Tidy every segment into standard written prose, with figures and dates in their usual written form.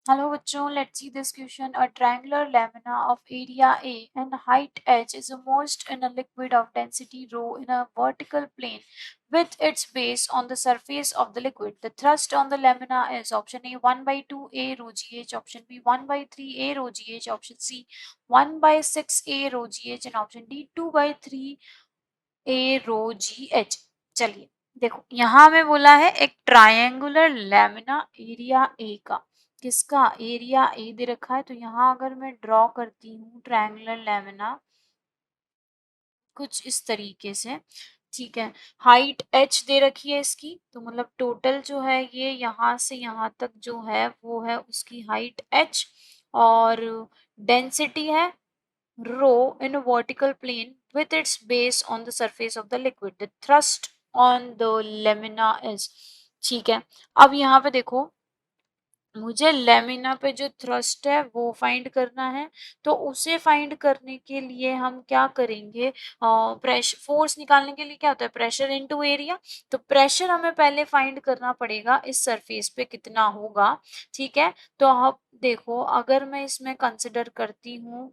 Hello बच्चों, let's see this question. A triangular lamina of area A and height h is immersed in a liquid of density rho in a vertical plane with its base on the surface of the liquid. The thrust on the lamina is option A 1 by 2 A rho gh, option B 1 by 3 A rho gh, option C 1 by 6 A rho gh and option D 2 by 3 A rho gh. चलिए देखो, यहाँ हमें बोला है एक triangular lamina area A का। किसका? Area A दे रखा है। तो यहाँ अगर मैं ड्रॉ करती हूँ ट्रायंगुलर लैमिना कुछ इस तरीके से, ठीक है। हाइट h दे रखी है इसकी, तो मतलब टोटल जो है ये यहाँ से यहाँ तक जो है वो है उसकी हाइट h, और डेंसिटी है rho in a vertical plane with its base on the surface of the liquid. The thrust on the lamina is, ठीक है। अब यहाँ पे देखो, मुझे लेमिना पे जो थ्रस्ट है वो फाइंड करना है। तो उसे फाइंड करने के लिए हम क्या करेंगे, प्रेशर फोर्स निकालने के लिए क्या होता है, प्रेशर इनटू एरिया। तो प्रेशर हमें पहले फाइंड करना पड़ेगा इस सरफेस पे कितना होगा, ठीक है। तो अब देखो, अगर मैं इसमें कंसिडर करती हूँ,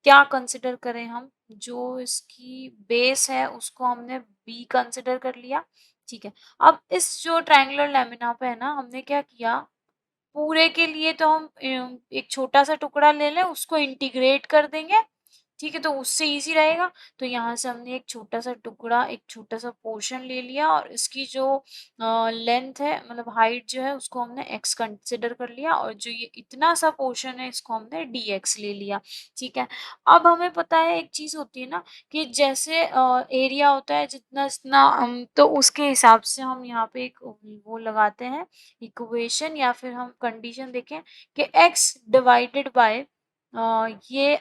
क्या कंसिडर करें हम, जो इसकी बेस है उसको हमने बी कंसिडर कर लिया, ठीक है। अब इस जो ट्रायंगुलर लेमिना पे है ना, हमने क्या किया, पूरे के लिए तो हम एक छोटा सा टुकड़ा ले लें, उसको इंटीग्रेट कर देंगे, ठीक है। तो उससे इजी रहेगा। तो यहाँ से हमने एक छोटा सा टुकड़ा, एक छोटा सा पोर्शन ले लिया, और इसकी जो लेंथ है, मतलब हाइट जो है, उसको हमने x कंसिडर कर लिया, और जो ये इतना सा पोर्शन है इसको हमने dx ले लिया, ठीक है। अब हमें पता है एक चीज होती है ना, कि जैसे एरिया होता है जितना जितना, तो उसके हिसाब से हम यहाँ पे एक वो लगाते हैं इक्वेशन, या फिर हम कंडीशन देखें कि x डिवाइडेड बाय ये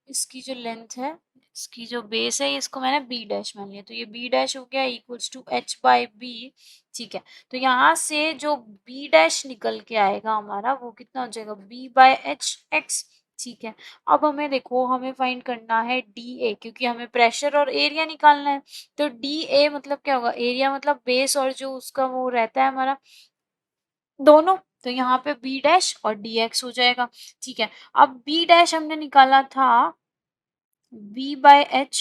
इसकी जो लेंथ है, इसकी जो बेस है, इसको मैंने बी डैश मान लिया, तो ये बी डैश हो गया equals to h by b, ठीक है। तो यहाँ से जो बी डैश निकल के आएगा हमारा, वो कितना हो जाएगा, बी बाय एच एक्स, ठीक है। अब हमें देखो, हमें फाइंड करना है डी ए, क्योंकि हमें प्रेशर और एरिया निकालना है। तो डी ए मतलब क्या होगा, एरिया मतलब बेस और जो उसका वो रहता है हमारा, दोनों। तो यहाँ पे बी डैश और डी एक्स हो जाएगा, ठीक है। अब बी डैश हमने निकाला था b by h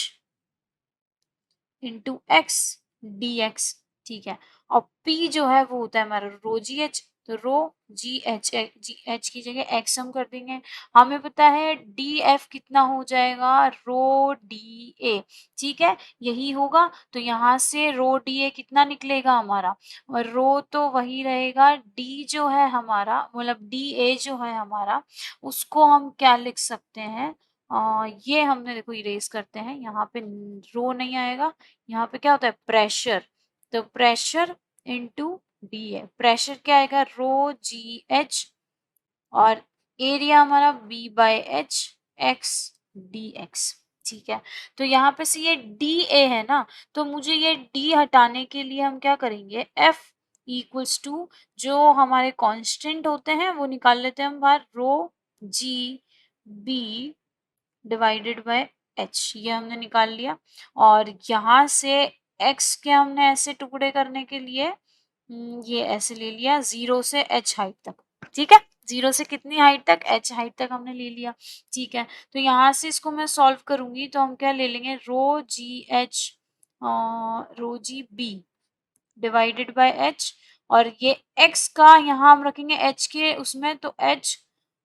into x d x, ठीक है। और P जो है वो होता है हमारा रो जी एच, तो रो जी एच की जगह एक्स हम कर देंगे। हमें पता है डी एफ कितना हो जाएगा, रो डी ए, ठीक है, यही होगा। तो यहाँ से रो डी ए कितना निकलेगा हमारा, और रो तो वही रहेगा, डी जो है हमारा, मतलब डी ए जो है हमारा, उसको हम क्या लिख सकते हैं, ये हमने देखो इरेज करते हैं, यहाँ पे रो नहीं आएगा, यहाँ पे क्या होता है प्रेशर, तो प्रेशर इनटू डी है। प्रेशर क्या आएगा, रो जी एच, और एरिया हमारा b by h x d x, ठीक है। तो यहाँ पे से ये डी ए है ना, तो मुझे ये डी हटाने के लिए हम क्या करेंगे, एफ इक्वल्स टू जो हमारे कांस्टेंट होते हैं वो निकाल लेते हैं हम बाहर, rho g b divided by h, ये हमने निकाल लिया। और यहाँ से x के हमने ऐसे टुकड़े करने के लिए ये ऐसे ले लिया, 0 से h हाइट तक, ठीक है। 0 से कितनी हाइट तक, h हाइट तक हमने ले लिया, ठीक है। तो यहाँ से इसको मैं सॉल्व करूंगी, तो हम क्या ले लेंगे, rho g b divided by h, और ये x का यहाँ हम रखेंगे h के उसमें, तो h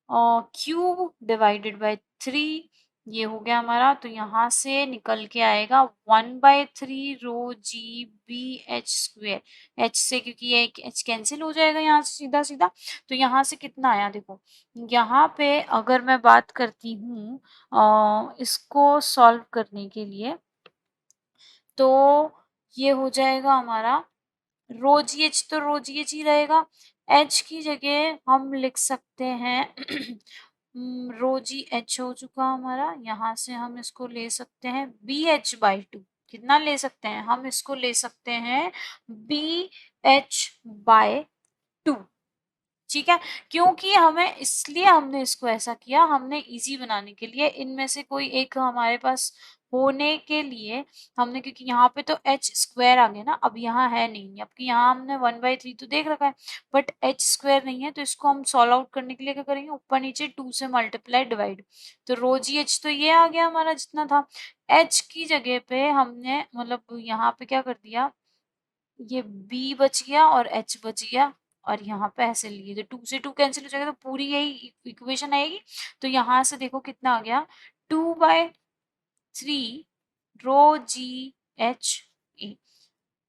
क्यूब डिवाइडेड बाय 3, ये हो गया हमारा। तो यहाँ से निकल के आएगा 1/3 rho g b h square, h से, क्योंकि ये h कैंसिल हो जाएगा यहाँ से सीधा सीधा। तो यहाँ से कितना आया देखो, यहाँ पे अगर मैं बात करती हूँ इसको सॉल्व करने के लिए, तो ये हो जाएगा हमारा रो जी एच, तो रो जी एच ही रहेगा, एच की जगह हम लिख सकते हैं रो जी एच हो चुका हमारा, यहाँ से हम इसको ले सकते हैं बी एच बाई टू, कितना ले सकते हैं हम, इसको ले सकते हैं बी एच बाय टू, ठीक है। क्योंकि हमें, इसलिए हमने इसको ऐसा किया, हमने इजी बनाने के लिए, इनमें से कोई एक हमारे पास होने के लिए हमने, क्योंकि यहाँ पे तो एच स्क्वायर आ गया ना, अब यहाँ है नहीं, अब कि यहाँ हमने 1/3 तो देख रखा है, बट एच स्क्वायर नहीं है, तो इसको हम सॉल्व आउट करने के लिए क्या करेंगे, ऊपर नीचे 2 से मल्टीप्लाई डिवाइड, तो रो जी एच तो ये आ गया हमारा जितना था। एच की जगह पे हमने मतलब यहाँ पे क्या कर दिया, ये बी बच गया और एच बच गया, और यहाँ पे ऐसे लिए तो 2 से 2 कैंसिल हो जाएगा, तो पूरी यही इक्वेशन आएगी। तो यहाँ से देखो कितना आ गया, 2/3 रो जी एच ए।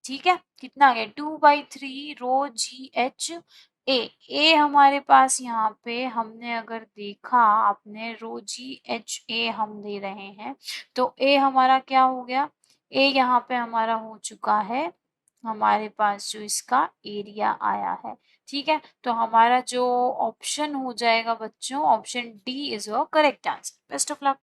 ठीक है, कितना आ गया, 2/3 रो जी एच ए। ए हमारे पास यहाँ पे हमने अगर देखा, आपने रो जी एच ए हम दे रहे हैं, तो ए हमारा क्या हो गया, ए यहाँ पे हमारा हो चुका है, हमारे पास जो इसका एरिया आया है। ठीक है, तो हमारा जो ऑप्शन हो जाएगा बच्चों, option D is a correct answer. Best of luck.